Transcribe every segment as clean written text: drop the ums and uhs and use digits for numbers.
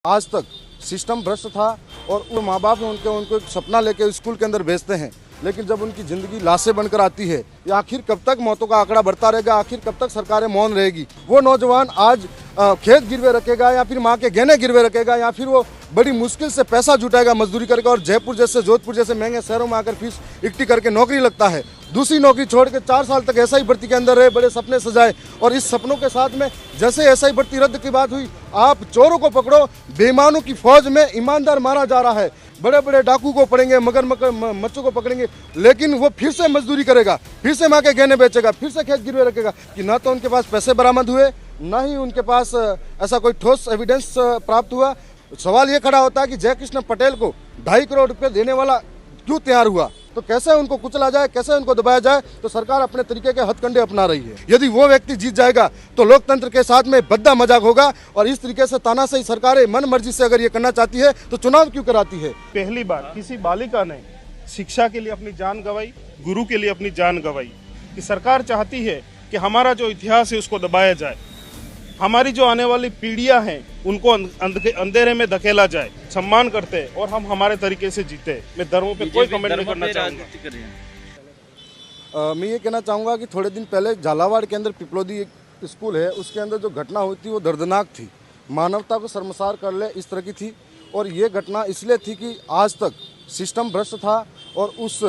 आज तक सिस्टम भ्रष्ट था और वो माँ बाप उनको एक सपना लेके स्कूल के अंदर भेजते हैं, लेकिन जब उनकी ज़िंदगी लाशें बनकर आती है, या आखिर कब तक मौतों का आंकड़ा बढ़ता रहेगा, आखिर कब तक सरकारें मौन रहेगी। वो नौजवान आज खेत गिरवे रखेगा या फिर माँ के गहने गिरवे रखेगा या फिर वो बड़ी मुश्किल से पैसा जुटाएगा मजदूरी करके और जयपुर जैसे जोधपुर जैसे महंगे शहरों में आकर फीस इकट्ठी करके नौकरी लगता है। दूसरी नौकरी छोड़ के 4 साल तक एसआई भर्ती के अंदर रहे, बड़े सपने सजाए और इस सपनों के साथ में जैसे एसआई भर्ती रद्द की बात हुई, आप चोरों को पकड़ो, बेईमानों की फौज में ईमानदार मारा जा रहा है। बड़े बड़े डाकू को पकड़ेंगे, मच्छों को पकड़ेंगे, लेकिन वो फिर से मजदूरी करेगा, फिर से माँ के गहने बेचेगा, फिर से खेत गिरवे रखेगा कि ना तो उनके पास पैसे बरामद हुए, ना ही उनके पास ऐसा कोई ठोस एविडेंस प्राप्त हुआ। सवाल ये खड़ा होता है कि जयकृष्ण पटेल को 2.5 करोड़ रुपए देने वाला क्यों तैयार हुआ, तो कैसे उनको कुचला जाए, कैसे उनको दबाया जाए। तो सरकार अपने तरीके के हथकंडे अपना रही है। यदि वो व्यक्ति जीत जाएगा तो लोकतंत्र के साथ में बद्दा मजाक होगा और इस तरीके से तानाशाही सरकारें मन मर्जी से अगर ये करना चाहती है तो चुनाव क्यों कराती है। पहली बार किसी बालिका ने शिक्षा के लिए अपनी जान गंवाई, गुरु के लिए अपनी जान गंवाई। कि सरकार चाहती है कि हमारा जो इतिहास है उसको दबाया जाए, हमारी जो आने वाली पीढ़ियां हैं उनको अंधेरे में धकेला जाए। सम्मान करते और हम हमारे तरीके से जीते। मैं धर्मों पे कोई कमेंट नहीं करना चाहूँगा। मैं ये कहना चाहूँगा कि थोड़े दिन पहले झालावाड़ के अंदर पिपलोदी एक स्कूल है, उसके अंदर जो घटना हुई थी वो दर्दनाक थी, मानवता को शर्मसार कर ले इस तरह की थी। और ये घटना इसलिए थी कि आज तक सिस्टम भ्रष्ट था और उस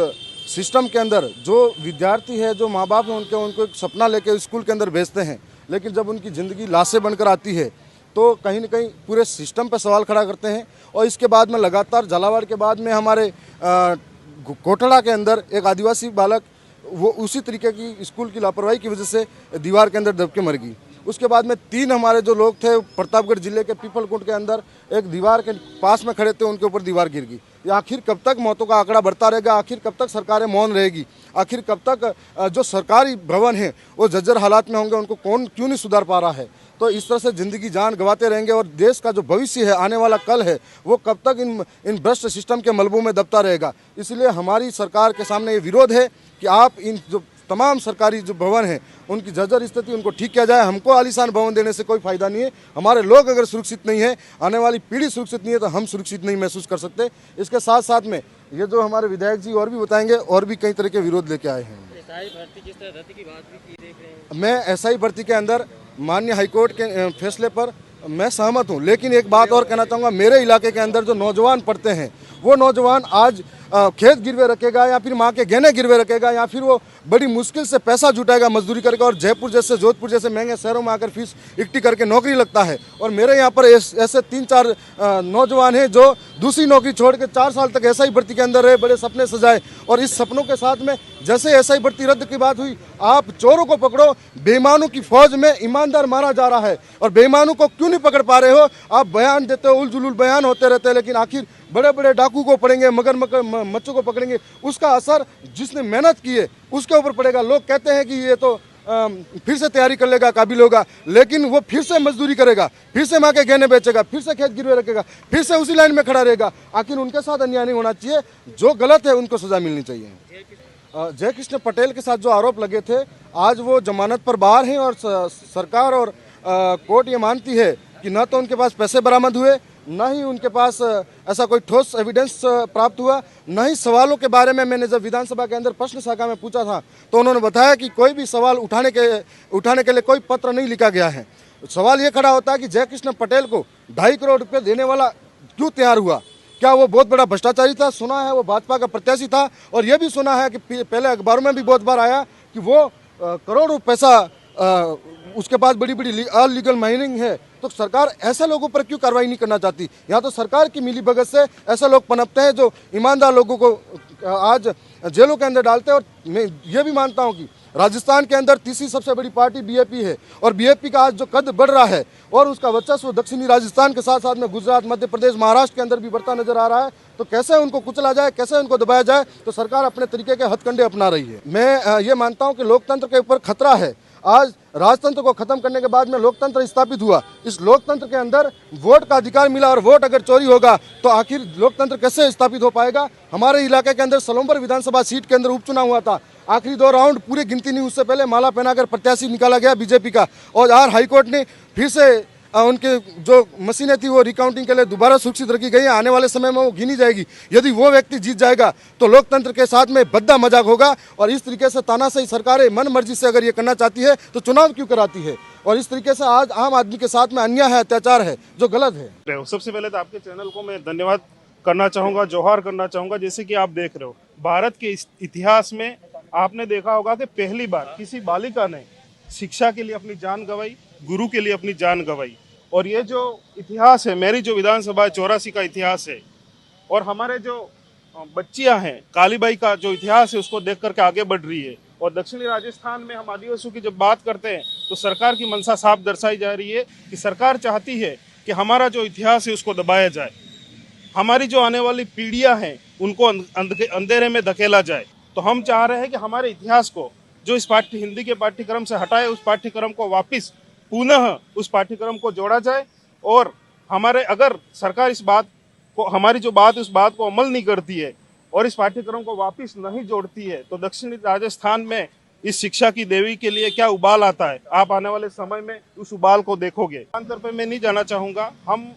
सिस्टम के अंदर जो विद्यार्थी है, जो माँ बाप हैं, उनको एक सपना लेके स्कूल के अंदर भेजते हैं, लेकिन जब उनकी ज़िंदगी लाशें बनकर आती है तो कहीं न कहीं पूरे सिस्टम पर सवाल खड़ा करते हैं। और इसके बाद में लगातार झालावाड़ के बाद में हमारे कोटड़ा के अंदर एक आदिवासी बालक वो उसी तरीके की स्कूल की लापरवाही की वजह से दीवार के अंदर दब के मर गई। उसके बाद में 3 हमारे जो लोग थे प्रतापगढ़ जिले के पीपलकुंट के अंदर एक दीवार के पास में खड़े थे, उनके ऊपर दीवार गिर गई। आखिर कब तक मौतों का आंकड़ा बढ़ता रहेगा, आखिर कब तक सरकारें मौन रहेगी, आखिर कब तक जो सरकारी भवन हैं वो जर्जर हालात में होंगे, उनको कौन क्यों नहीं सुधार पा रहा है। तो इस तरह से ज़िंदगी जान गंवाते रहेंगे और देश का जो भविष्य है, आने वाला कल है, वो कब तक इन भ्रष्ट सिस्टम के मलबों में दबता रहेगा। इसलिए हमारी सरकार के सामने ये विरोध है कि आप इन जो तमाम सरकारी जो भवन हैं उनकी जर्जर स्थिति उनको ठीक किया जाए। हमको आलीशान भवन देने से कोई फायदा नहीं है। हमारे लोग अगर सुरक्षित नहीं है, आने वाली पीढ़ी सुरक्षित नहीं है, तो हम सुरक्षित नहीं महसूस कर सकते। इसके साथ साथ में ये जो हमारे विधायक जी और भी बताएंगे, और भी कई तरह के विरोध लेके आए हैं। एसआई भर्ती जिस तरह रद्द की बात भी की देख रहे हैं, मैं एसआई भर्ती के अंदर माननीय हाईकोर्ट के फैसले पर मैं सहमत हूं, लेकिन एक बात और कहना चाहूँगा, मेरे इलाके के अंदर जो नौजवान पढ़ते हैं वो नौजवान आज खेत गिरवे रखेगा या फिर माँ के गहने गिरवे रखेगा या फिर वो बड़ी मुश्किल से पैसा जुटाएगा मजदूरी करके और जयपुर जैसे जोधपुर जैसे महंगे शहरों में आकर फीस इकट्ठी करके नौकरी लगता है। और मेरे यहाँ पर ऐसे 3-4 नौजवान हैं जो दूसरी नौकरी छोड़ के 4 साल तक एसआई भर्ती के अंदर रहे, बड़े सपने सजाए और इस सपनों के साथ में जैसे एसआई भर्ती रद्द की बात हुई, आप चोरों को पकड़ो, बेईमानों की फौज में ईमानदार मारा जा रहा है। और बेईमानों को क्यों नहीं पकड़ पा रहे हो, आप बयान देते हो, उलझुल बयान होते रहते हैं, लेकिन आखिर बड़े बड़े डाकू को पकड़ेंगे, मच्छों को पकड़ेंगे, उसका असर जिसने मेहनत की है उसके ऊपर पड़ेगा। लोग कहते हैं कि ये तो फिर से तैयारी कर लेगा, काबिल होगा, लेकिन वो फिर से मजदूरी करेगा, फिर से माँ के गहने बेचेगा, फिर से खेत गिरवे रखेगा, फिर से उसी लाइन में खड़ा रहेगा। आखिर उनके साथ अन्याय नहीं होना चाहिए, जो गलत है उनको सजा मिलनी चाहिए। जयकृष्ण पटेल के साथ जो आरोप लगे थे, आज वो जमानत पर बाहर हैं और सरकार और कोर्ट ये मानती है कि न तो उनके पास पैसे बरामद हुए, न ही उनके पास ऐसा कोई ठोस एविडेंस प्राप्त हुआ, न ही सवालों के बारे में मैंने जब विधानसभा के अंदर प्रश्न शाखा में पूछा था तो उन्होंने बताया कि कोई भी सवाल उठाने के लिए कोई पत्र नहीं लिखा गया है। सवाल ये खड़ा होता है कि जयकृष्ण पटेल को 2.5 करोड़ रुपये देने वाला क्यों तैयार हुआ। क्या वो बहुत बड़ा भ्रष्टाचारी था? सुना है वो भाजपा का प्रत्याशी था और ये भी सुना है कि पहले अखबारों में भी बहुत बार आया कि वो करोड़ों पैसा उसके पास बड़ी बड़ी अनलीगल माइनिंग है। तो सरकार ऐसे लोगों पर क्यों कार्रवाई नहीं करना चाहती? यहाँ तो सरकार की मिली भगत से ऐसे लोग पनपते हैं जो ईमानदार लोगों को आज जेलों के अंदर डालते हैं। और मैं ये भी मानता हूँ कि राजस्थान के अंदर तीसरी सबसे बड़ी पार्टी बीजेपी है और बीजेपी का आज जो कद बढ़ रहा है और उसका वर्चस्व दक्षिणी राजस्थान के साथ साथ में गुजरात, मध्य प्रदेश, महाराष्ट्र के अंदर भी बढ़ता नजर आ रहा है। तो कैसे उनको कुचला जाए, कैसे उनको दबाया जाए, तो सरकार अपने तरीके के हथकंडे अपना रही है। मैं ये मानता हूँ कि लोकतंत्र के ऊपर खतरा है। आज राजतंत्र को खत्म करने के बाद में लोकतंत्र स्थापित हुआ। इस लोकतंत्र के अंदर वोट का अधिकार मिला और वोट अगर चोरी होगा तो आखिर लोकतंत्र कैसे स्थापित हो पाएगा। हमारे इलाके के अंदर सलोमपुर विधानसभा सीट के अंदर उपचुनाव हुआ था, आखिरी 2 राउंड पूरी गिनती नहीं, उससे पहले माला पहनाकर प्रत्याशी निकाला गया बीजेपी का और आज हाईकोर्ट ने फिर से उनके जो मशीनें थी वो रिकाउंटिंग के लिए दोबारा सुरक्षित रखी गई है। आने वाले समय में वो गिनी जाएगी। यदि वो व्यक्ति जीत जाएगा तो लोकतंत्र के साथ में भद्दा मजाक होगा। और इस तरीके से तानाशाही सरकारें मन मर्जी से अगर ये करना चाहती है तो चुनाव क्यों कराती है। और इस तरीके से आज आम आदमी के साथ में अन्याय है, अत्याचार है, जो गलत है। सबसे पहले तो आपके चैनल को मैं धन्यवाद करना चाहूँगा, जोहार करना चाहूँगा। जैसे कि आप देख रहे हो, भारत के इतिहास में आपने देखा होगा कि पहली बार किसी बालिका ने शिक्षा के लिए अपनी जान गंवाई, गुरु के लिए अपनी जान गंवाई। और ये जो इतिहास है, मेरी जो विधानसभा 84 का इतिहास है, और हमारे जो बच्चियां हैं, कालीबाई का जो इतिहास है उसको देख करके आगे बढ़ रही है। और दक्षिणी राजस्थान में हम आदिवासियों की जब बात करते हैं तो सरकार की मंशा साफ दर्शाई जा रही है कि सरकार चाहती है कि हमारा जो इतिहास है उसको दबाया जाए, हमारी जो आने वाली पीढ़ियां हैं उनको अंधेरे में धकेला जाए। तो हम चाह रहे हैं कि हमारे इतिहास को जो इस हिंदी के पाठ्यक्रम से हटाए, उस पाठ्यक्रम को वापस पुनः उस पाठ्यक्रम को जोड़ा जाए। और हमारे अगर सरकार इस बात को, हमारी जो बात उस बात को अमल नहीं करती है और इस पाठ्यक्रम को वापस नहीं जोड़ती है तो दक्षिणी राजस्थान में इस शिक्षा की देवी के लिए क्या उबाल आता है, आप आने वाले समय में उस उबाल को देखोगे। आंतर पे मैं नहीं जाना चाहूँगा। हम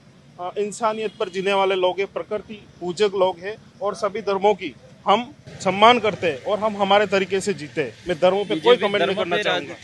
इंसानियत पर जीने वाले लोग हैं, प्रकृति पूजक लोग हैं और सभी धर्मों की हम सम्मान करते हैं और हम हमारे तरीके से जीते हैं। मैं धर्मों पे कोई कमेंट नहीं करना चाहूँगा।